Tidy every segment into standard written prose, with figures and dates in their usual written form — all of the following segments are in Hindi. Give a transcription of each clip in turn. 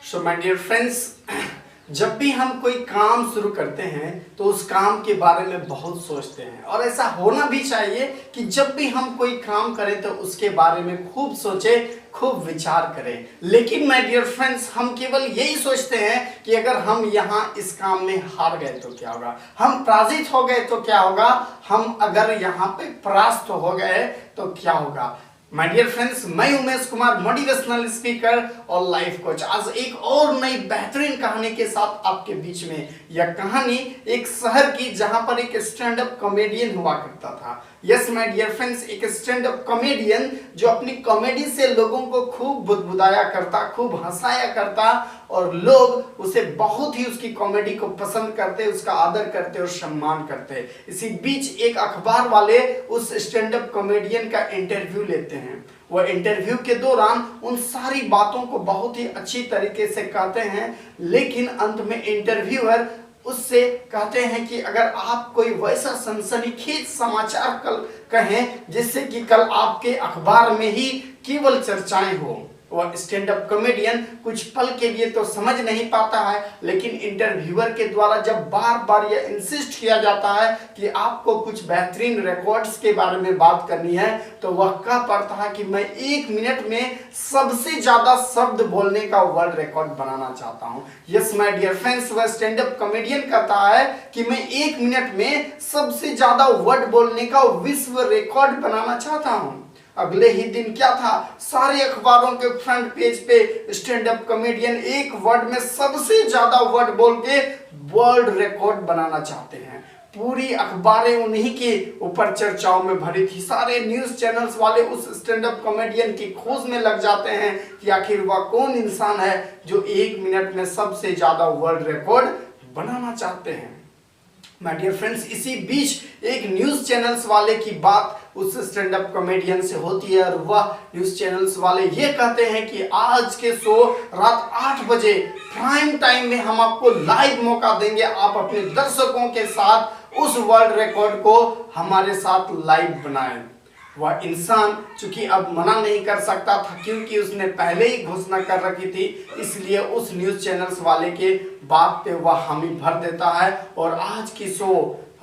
सो माय डियर फ्रेंड्स, जब भी हम कोई काम शुरू करते हैं तो उस काम के बारे में बहुत सोचते हैं और ऐसा होना भी चाहिए कि जब भी हम कोई काम करें तो उसके बारे में खूब सोचें, खूब विचार करें। लेकिन माय डियर फ्रेंड्स, हम केवल यही सोचते हैं कि अगर हम यहाँ इस काम में हार गए तो क्या होगा, हम पराजित हो गए तो क्या होगा, हम अगर यहाँ पे परास्त हो गए तो क्या होगा। माय डियर फ्रेंड्स, मैं उमेश कुमार, मोटिवेशनल स्पीकर और लाइफ कोच, आज एक और नई बेहतरीन कहानी के साथ आपके बीच में। यह कहानी एक शहर की जहां पर एक स्टैंड अप कॉमेडियन हुआ करता था। यस माय डियर फ्रेंड्स, एक स्टैंड अप कॉमेडियन जो अपनी कॉमेडी से लोगों को खूब बुदबुदाया करता, खूब हंसाया करता और लोग उसे बहुत ही उसकी कॉमेडी को पसंद करते, उसका आदर करते और सम्मान करते। इसी बीच एक अखबार वाले उस स्टैंड अप कॉमेडियन का इंटरव्यू लेते हैं। वह इंटरव्यू के दौरान उन सारी बातों को बहुत ही अच्छी तरीके से कहते हैं, लेकिन अंत में इंटरव्यूअर उससे कहते हैं कि अगर आप कोई वैसा सनसनीखेज समाचार कल कहें जिससे कि कल आपके अखबार में ही केवल चर्चाएं हो। वह स्टैंड अप कॉमेडियन कुछ पल के लिए तो समझ नहीं पाता है, लेकिन इंटरव्यूअर के द्वारा जब बार बार यह इंसिस्ट किया जाता है कि आपको कुछ बेहतरीन रिकॉर्ड्स के बारे में बात करनी है, तो वह कह पड़ता है कि मैं 1 मिनट में सबसे ज्यादा शब्द बोलने का वर्ल्ड रिकॉर्ड बनाना चाहता हूं। यस माय डियर फ्रेंड्स, वह स्टैंड अप कॉमेडियन कहता है कि मैं 1 मिनट में सबसे ज्यादा वर्ड बोलने का विश्व रिकॉर्ड बनाना चाहता हूं। अगले ही दिन क्या था, सारे अखबारों के फ्रंट पेज पे स्टैंड अप कॉमेडियन एक वर्ड में सबसे ज्यादा वर्ड बोल के वर्ल्ड रिकॉर्ड बनाना चाहते हैं। पूरी अखबारें उन्हीं के ऊपर चर्चाओं में भरी थी। सारे न्यूज चैनल्स वाले उस स्टैंड अप कॉमेडियन की खोज में लग जाते हैं कि आखिर वह कौन इंसान है जो 1 मिनट में सबसे ज्यादा वर्ल्ड रिकॉर्ड बनाना चाहते हैं। माय डियर फ्रेंड्स, इसी बीच एक न्यूज चैनल्स वाले की बात उस स्टैंड अप कॉमेडियन से होती है और वह न्यूज चैनल्स वाले ये कहते हैं कि आज के शो रात 8 बजे प्राइम टाइम में हम आपको लाइव मौका देंगे, आप अपने दर्शकों के साथ उस वर्ल्ड रिकॉर्ड को हमारे साथ लाइव बनाएं। वह इंसान चूंकि अब मना नहीं कर सकता था क्योंकि उसने पहले ही घोषणा कर रखी थी, इसलिए उस न्यूज चैनल्स वाले के बात पे वह हामी भर देता है और आज की शो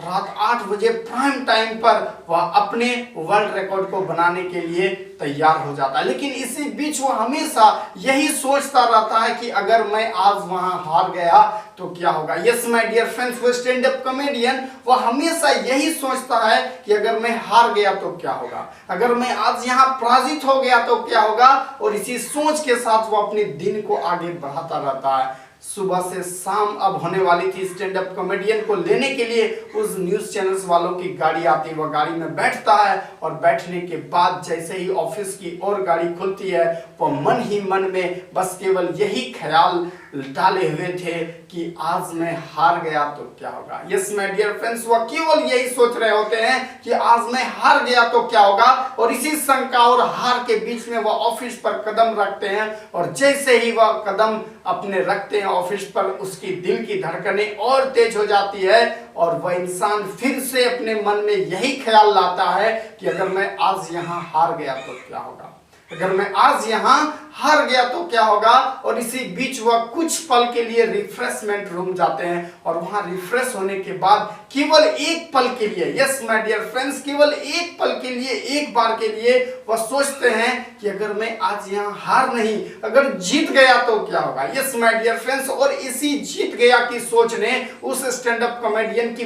रात 8 बजे प्राइम टाइम पर वह अपने वर्ल्ड रिकॉर्ड को बनाने के लिए तैयार हो जाता है। लेकिन इसी बीच वह हमेशा यही सोचता रहता है कि अगर मैं आज वहां हार गया तो क्या होगा। यस माय डियर फ्रेंड्स, वो स्टैंड अप कॉमेडियन वह हमेशा यही सोचता है कि अगर मैं हार गया तो क्या होगा, अगर मैं आज यहाँ पराजित हो गया तो क्या होगा, और इसी सोच के साथ वो अपने दिन को आगे बढ़ाता रहता है। सुबह से शाम अब होने वाली थी, स्टैंड अप कॉमेडियन को लेने के लिए उस न्यूज चैनल्स वालों की गाड़ी आती है। वह गाड़ी में बैठता है और बैठने के बाद जैसे ही ऑफिस की और गाड़ी खुलती है, वह मन ही मन में बस केवल यही ख्याल डाले हुए थे कि आज मैं हार गया तो क्या होगा। यस माय डियर फ्रेंड्स, वह केवल यही सोच रहे होते हैं कि आज मैं हार गया तो क्या होगा, और इसी शंका और हार के बीच में वह ऑफिस पर कदम रखते हैं और जैसे ही वह कदम अपने रखते हैं ऑफिस पर, उसकी दिल की धड़कनें और तेज हो जाती है और वह इंसान फिर से अपने मन में यही ख्याल लाता है कि अगर मैं आज यहाँ हार गया तो क्या होगा, अगर मैं आज यहाँ हार गया तो क्या होगा। और इसी बीच वह कुछ पल के लिए रिफ्रेशमेंट रूम जाते हैं और वहां रिफ्रेश होने के बाद केवल एक पल के लिए, यस माय डियर फ्रेंड्स, केवल एक पल के लिए, एक बार के लिए वह सोचते हैं कि अगर मैं आज यहाँ हार नहीं, अगर जीत गया तो क्या होगा। यस माय डियर फ्रेंड्स, और इसी जीत गया की सोच ने उस स्टैंड अप कॉमेडियन की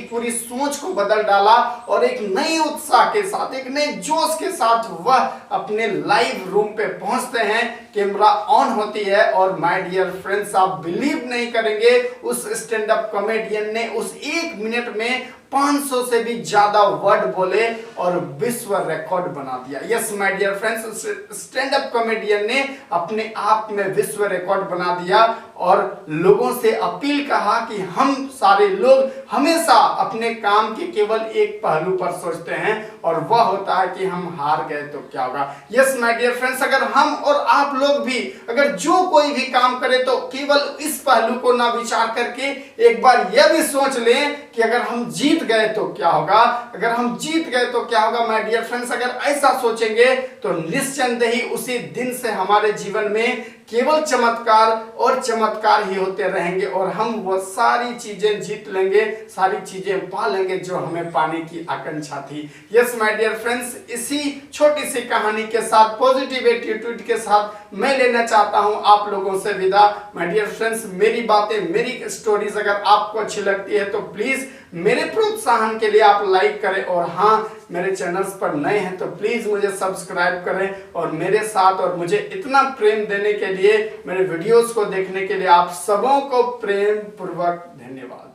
पूरी सोच को बदल डाला और एक नई उत्साह के साथ, एक नए जोश के साथ वह अपने लाइव रूम पे पहुंचते हैं। कैमरा ऑन होती है और माय डियर फ्रेंड्स, आप बिलीव नहीं करेंगे, उस स्टैंड अप कॉमेडियन ने उस 1 मिनट में 500 से भी ज्यादा वर्ड बोले और विश्व रिकॉर्ड बना दिया। Yes my dear friends, stand up comedian ने अपने आप में विश्व रिकॉर्ड बना दिया और लोगों से अपील कहा कि हम सारे लोग हमेशा अपने काम के केवल एक पहलू पर सोचते हैं और वह होता है कि हम हार गए तो क्या होगा। यस माय डियर फ्रेंड्स, अगर हम और आप लोग भी अगर जो कोई भी काम करें तो केवल इस पहलू को ना विचार करके एक बार यह भी सोच लें कि अगर हम जीत गए तो क्या होगा, अगर हम जीत गए तो क्या होगा। माय डियर फ्रेंड्स, अगर ऐसा सोचेंगे तो निस्संदेह ही उसी दिन से हमारे जीवन में केवल चमत्कार और चमत्कार ही होते रहेंगे और हम वो सारी चीजें जीत लेंगे, सारी चीजें पा लेंगे जो हमें पाने की आकांक्षा थी। यस माय डियर फ्रेंड्स, इसी छोटी सी कहानी के साथ, पॉजिटिव एटीट्यूड के साथ मैं लेना चाहता हूं आप लोगों से विदा। माय डियर फ्रेंड्स, मेरी बातें, मेरी स्टोरीज अगर आपको अच्छी लगती है तो प्लीज मेरे प्रोत्साहन के लिए आप लाइक करें और हाँ, मेरे चैनल्स पर नए हैं तो प्लीज मुझे सब्सक्राइब करें और मेरे साथ और मुझे इतना प्रेम देने के लिए, मेरे वीडियोस को देखने के लिए आप सबों को प्रेम पूर्वक धन्यवाद।